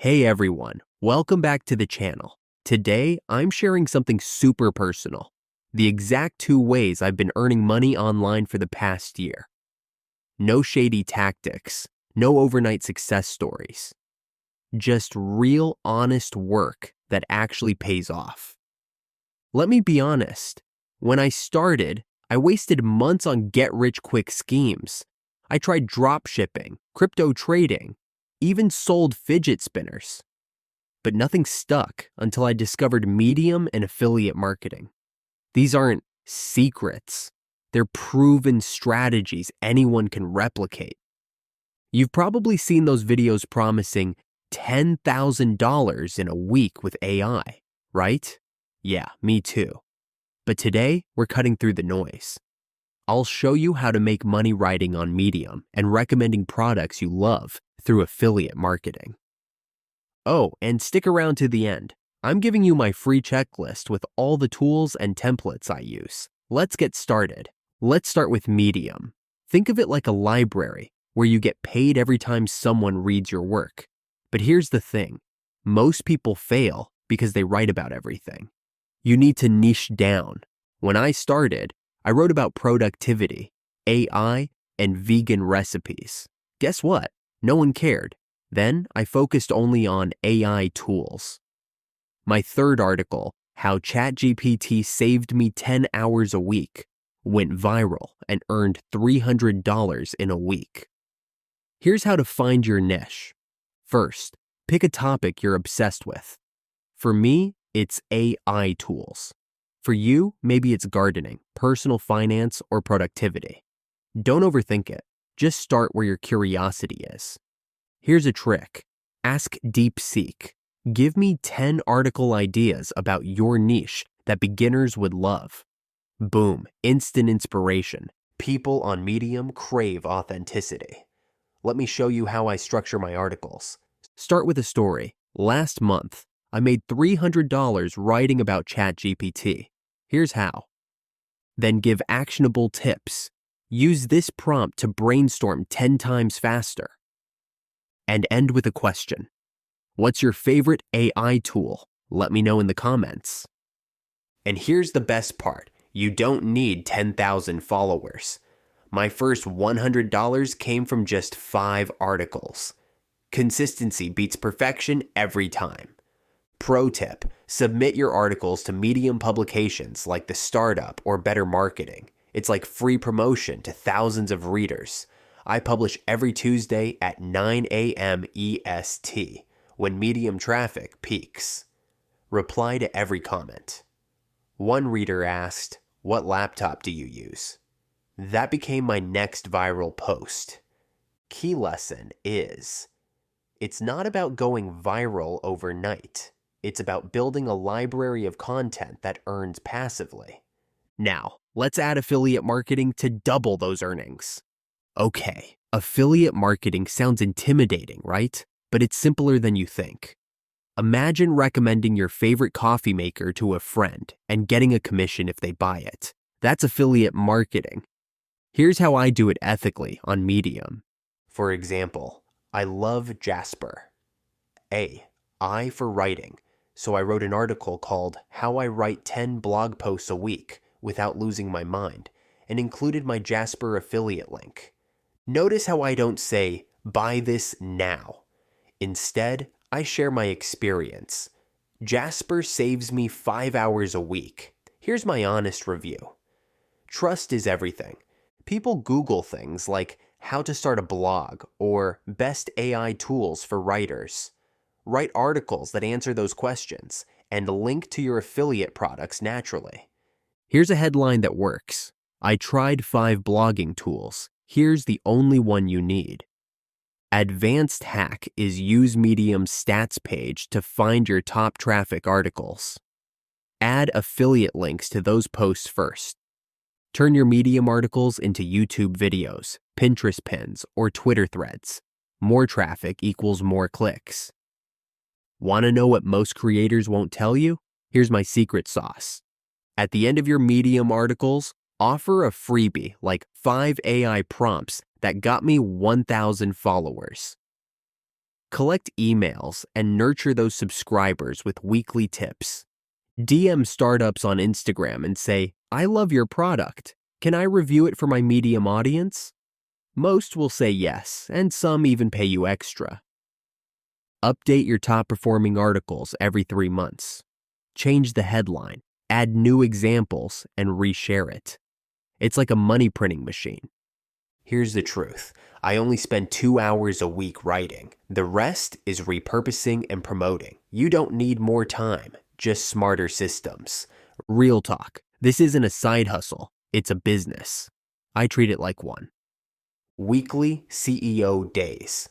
Hey everyone, welcome back to the channel. Today, I'm sharing something super personal. The exact 2 ways I've been earning money online for the past year. No shady tactics, no overnight success stories. Just real, honest work that actually pays off. Let me be honest. When I started, I wasted months on get-rich-quick schemes. I tried drop shipping, crypto trading, even sold fidget spinners. But nothing stuck until I discovered Medium and affiliate marketing. These aren't secrets. They're proven strategies anyone can replicate. You've probably seen those videos promising $10,000 in a week with AI, right? Yeah, me too. But today, we're cutting through the noise. I'll show you how to make money writing on Medium and recommending products you love through affiliate marketing. Oh, and stick around to the end. I'm giving you my free checklist with all the tools and templates I use. Let's get started. Let's start with Medium. Think of it like a library where you get paid every time someone reads your work. But here's the thing. Most people fail because they write about everything. You need to niche down. When I started, I wrote about productivity, AI, and vegan recipes. Guess what? No one cared. Then I focused only on AI tools. My third article, How ChatGPT Saved Me 10 Hours a Week, went viral and earned $300 in a week. Here's how to find your niche. First, pick a topic you're obsessed with. For me, it's AI tools. For you, maybe it's gardening, personal finance, or productivity. Don't overthink it. Just start where your curiosity is. Here's a trick. Ask Deepseek. Give me 10 article ideas about your niche that beginners would love. Boom, instant inspiration. People on Medium crave authenticity. Let me show you how I structure my articles. Start with a story. Last month, I made $300 writing about ChatGPT. Here's how. Then give actionable tips. Use this prompt to brainstorm 10 times faster. And end with a question. What's your favorite AI tool? Let me know in the comments. And here's the best part. You don't need 10,000 followers. My first $100 came from just 5 articles. Consistency beats perfection every time. Pro tip, submit your articles to Medium publications like The Startup or Better Marketing. It's like free promotion to thousands of readers. I publish every Tuesday at 9 a.m. EST, when Medium traffic peaks. Reply to every comment. One reader asked, "What laptop do you use?" That became my next viral post. Key lesson is, it's not about going viral overnight. It's about building a library of content that earns passively. Now, let's add affiliate marketing to double those earnings. Okay, affiliate marketing sounds intimidating, right? But it's simpler than you think. Imagine recommending your favorite coffee maker to a friend and getting a commission if they buy it. That's affiliate marketing. Here's how I do it ethically on Medium. For example, I love Jasper. I for writing, so I wrote an article called How I Write 10 Blog Posts a Week Without Losing My Mind and included my Jasper affiliate link. Notice how I don't say, buy this now. Instead, I share my experience. Jasper saves me 5 hours a week. Here's my honest review. Trust is everything. People Google things like how to start a blog or best AI tools for writers. Write articles that answer those questions and link to your affiliate products naturally. Here's a headline that works. I tried 5 blogging tools. Here's the only one you need. Advanced hack is use Medium's stats page to find your top traffic articles. Add affiliate links to those posts first. Turn your Medium articles into YouTube videos, Pinterest pins, or Twitter threads. More traffic equals more clicks. Want to know what most creators won't tell you? Here's my secret sauce. At the end of your Medium articles, offer a freebie like 5 AI prompts that got me 1,000 followers. Collect emails and nurture those subscribers with weekly tips. DM startups on Instagram and say, "I love your product. Can I review it for my medium audience?" Most will say yes, and some even pay you extra. Update your top performing articles every 3 months. Change the headline, add new examples, and reshare it. It's like a money printing machine. Here's the truth. I only spend 2 hours a week writing. The rest is repurposing and promoting. You don't need more time, just smarter systems. Real talk. This isn't a side hustle. It's a business. I treat it like one. Weekly CEO days.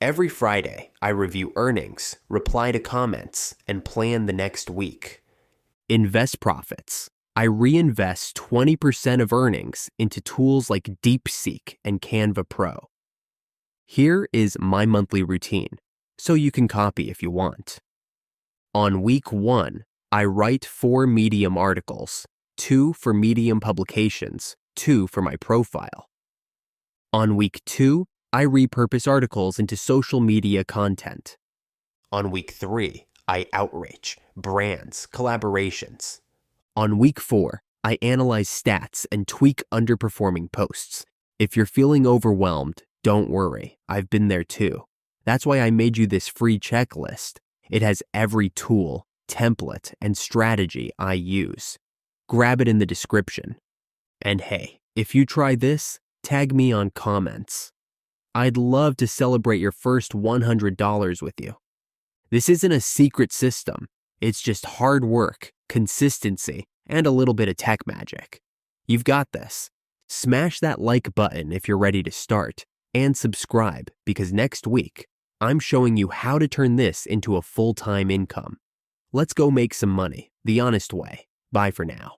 Every Friday, I review earnings, reply to comments, and plan the next week. Invest profits. I reinvest 20% of earnings into tools like Deepseek and Canva Pro. Here is my monthly routine, so you can copy if you want. On week 1, I write 4 Medium articles, 2 for Medium publications, 2 for my profile. On week 2, I repurpose articles into social media content. On week 3, I outreach, brands, collaborations. On week 4, I analyze stats and tweak underperforming posts. If you're feeling overwhelmed, don't worry, I've been there too. That's why I made you this free checklist. It has every tool, template, and strategy I use. Grab it in the description. And hey, if you try this, tag me on comments. I'd love to celebrate your first $100 with you. This isn't a secret system. It's just hard work, consistency, and a little bit of tech magic. You've got this. Smash that like button if you're ready to start, and subscribe because next week, I'm showing you how to turn this into a full-time income. Let's go make some money, the honest way. Bye for now.